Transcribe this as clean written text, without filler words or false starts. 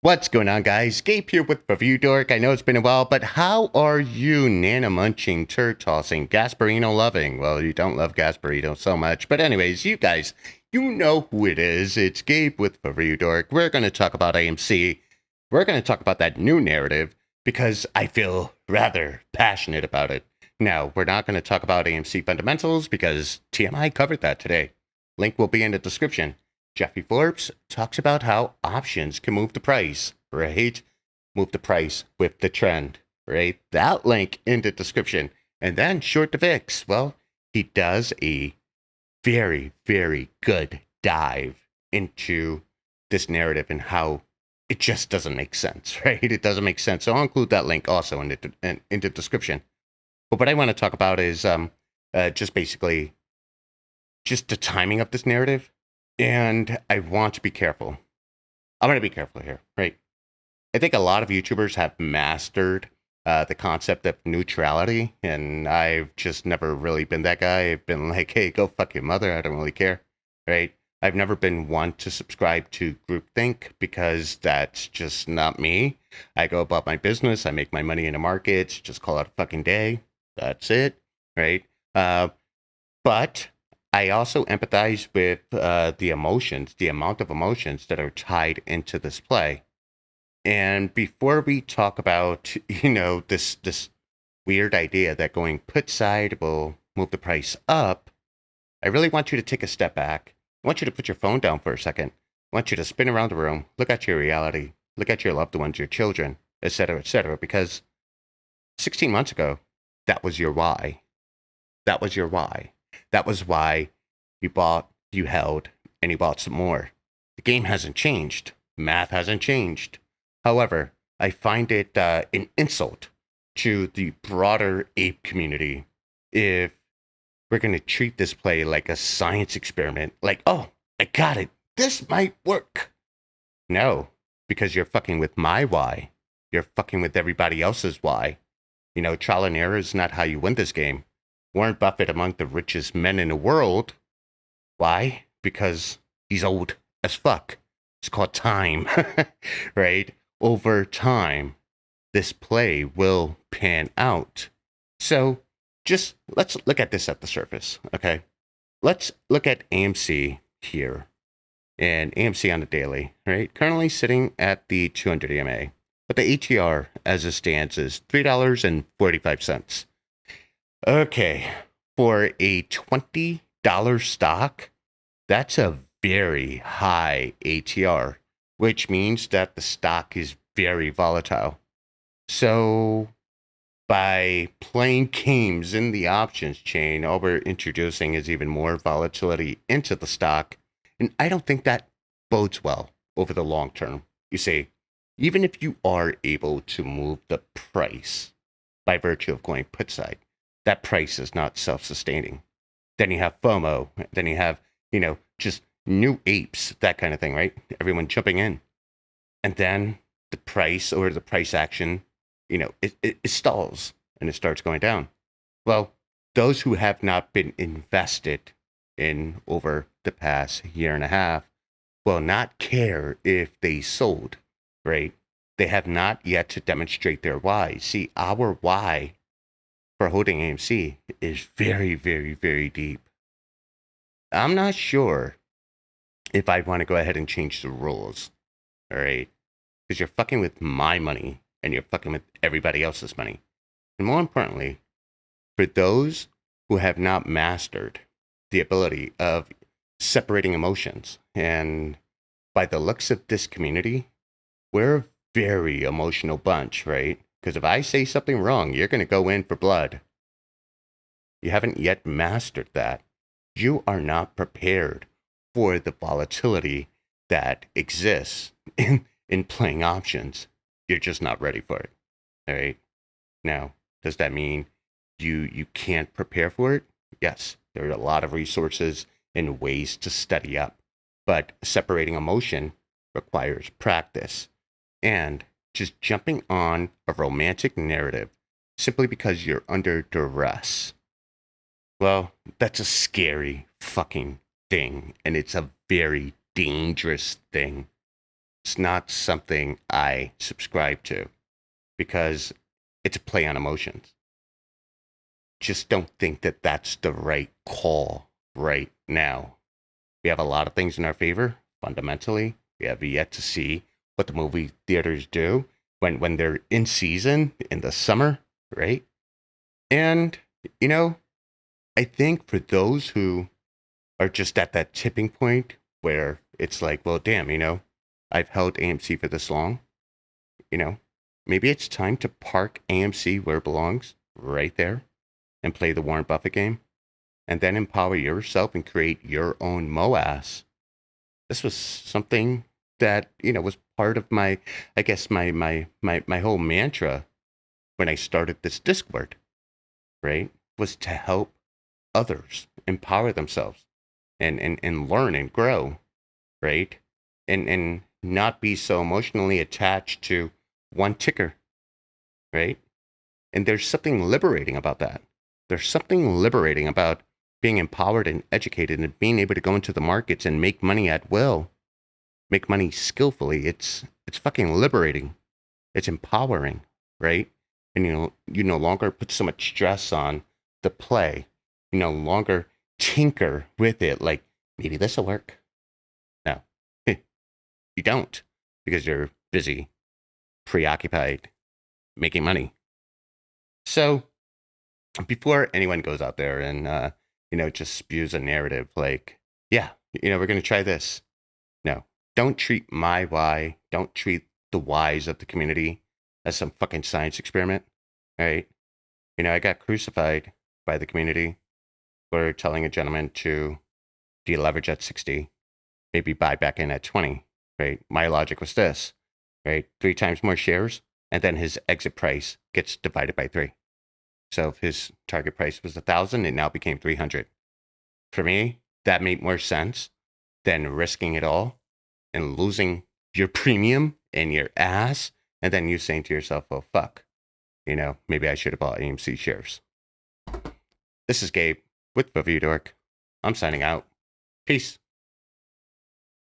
What's going on, guys? Gabe here with Review Dork. I know it's been a while, but how are you, Nana munching, turd tossing, Gasparino loving? Well, you don't love Gasparino so much, but anyways, you guys, you know who it is. It's Gabe with Review Dork. We're going to talk about AMC. We're going to talk about that new narrative because I feel rather passionate about it. Now, we're not going to talk about AMC fundamentals because TMI covered that today. Link will be in the description. Jeffrey Forbes talks about how options can move the price, right? Move the price with the trend, right? That link in the description. And then Short the VIX. Well, he does a very, very good dive into this narrative and how it just doesn't make sense, right? It doesn't make sense. So I'll include that link also in the description. But what I want to talk about is just basically just the timing of this narrative. And I want to be careful. I'm going to be careful here, right? I think a lot of YouTubers have mastered the concept of neutrality, and I've just never really been that guy. I've been like, hey, go fuck your mother. I don't really care, right? I've never been one to subscribe to groupthink because that's just not me. I go about my business. I make my money in the markets. Just call it a fucking day. That's it, right? But I also empathize with the emotions, the amount of emotions that are tied into this play. And before we talk about, this weird idea that going put side will move the price up, I really want you to take a step back. I want you to put your phone down for a second. I want you to spin around the room, look at your reality, look at your loved ones, your children, etc., because 16 months ago, that was your why. That was your why. That was why you bought, you held, and you bought some more. The game hasn't changed. Math hasn't changed. However, I find it an insult to the broader ape community if we're going to treat this play like a science experiment. Like, oh, I got it. This might work. No, because you're fucking with my why. You're fucking with everybody else's why. Trial and error is not how you win this game. Warren Buffett, among the richest men in the world. Why? Because he's old as fuck. It's called time, right? Over time, this play will pan out. So just let's look at this at the surface, okay? Let's look at AMC here and AMC on the daily, right? Currently sitting at the 200 EMA, but the ATR as it stands is $3.45. Okay, for a $20 stock, that's a very high ATR, which means that the stock is very volatile. So by playing games in the options chain, all we're introducing is even more volatility into the stock. And I don't think that bodes well over the long term. You see, even if you are able to move the price by virtue of going put side, that price is not self-sustaining. Then you have FOMO. Then you have, just new apes, that kind of thing, right? Everyone jumping in. And then the price or the price action, it stalls and it starts going down. Well, those who have not been invested in over the past year and a half will not care if they sold, right? They have not yet to demonstrate their why. See, our why for holding AMC is very, very, very deep. I'm not sure if I want to go ahead and change the rules, all right? Because you're fucking with my money and you're fucking with everybody else's money. And more importantly, for those who have not mastered the ability of separating emotions, and by the looks of this community, we're a very emotional bunch, right? Because if I say something wrong, you're going to go in for blood. You haven't yet mastered that. You are not prepared for the volatility that exists in playing options. You're just not ready for it. All right. Now, does that mean you can't prepare for it? Yes, there are a lot of resources and ways to study up, but separating emotion requires practice. And just jumping on a romantic narrative simply because you're under duress, well, that's a scary fucking thing, and it's a very dangerous thing. It's not something I subscribe to because it's a play on emotions. Just don't think that that's the right call right now. We have a lot of things in our favor. Fundamentally, we have yet to see what the movie theaters do when they're in season in the summer, right? And, you know, I think for those who are just at that tipping point where it's like, well, damn, I've held AMC for this long, you know, maybe it's time to park AMC where it belongs, right there, and play the Warren Buffett game, and then empower yourself and create your own MOAS. This was something that, was part of my, I guess, my whole mantra when I started this Discord, right? Was to help others empower themselves and learn and grow, right? And not be so emotionally attached to one ticker, right? And there's something liberating about that. There's something liberating about being empowered and educated and being able to go into the markets and make money at will, make money skillfully. It's fucking liberating. It's empowering, right? And you no longer put so much stress on the play. You no longer tinker with it like maybe this will work. No, you don't, because you're busy, preoccupied, making money. So before anyone goes out there and just spews a narrative like, yeah, we're going to try this. No, don't treat my why, don't treat the whys of the community as some fucking science experiment, right? I got crucified by the community for telling a gentleman to deleverage at 60, maybe buy back in at 20, right? My logic was this, right? 3 times more shares, and then his exit price gets divided by 3. So if his target price was 1,000, it now became 300. For me, that made more sense than risking it all and losing your premium and your ass, and then you saying to yourself, "Oh fuck, maybe I should have bought AMC shares." This is Gabe with Review Dork. I'm signing out. Peace.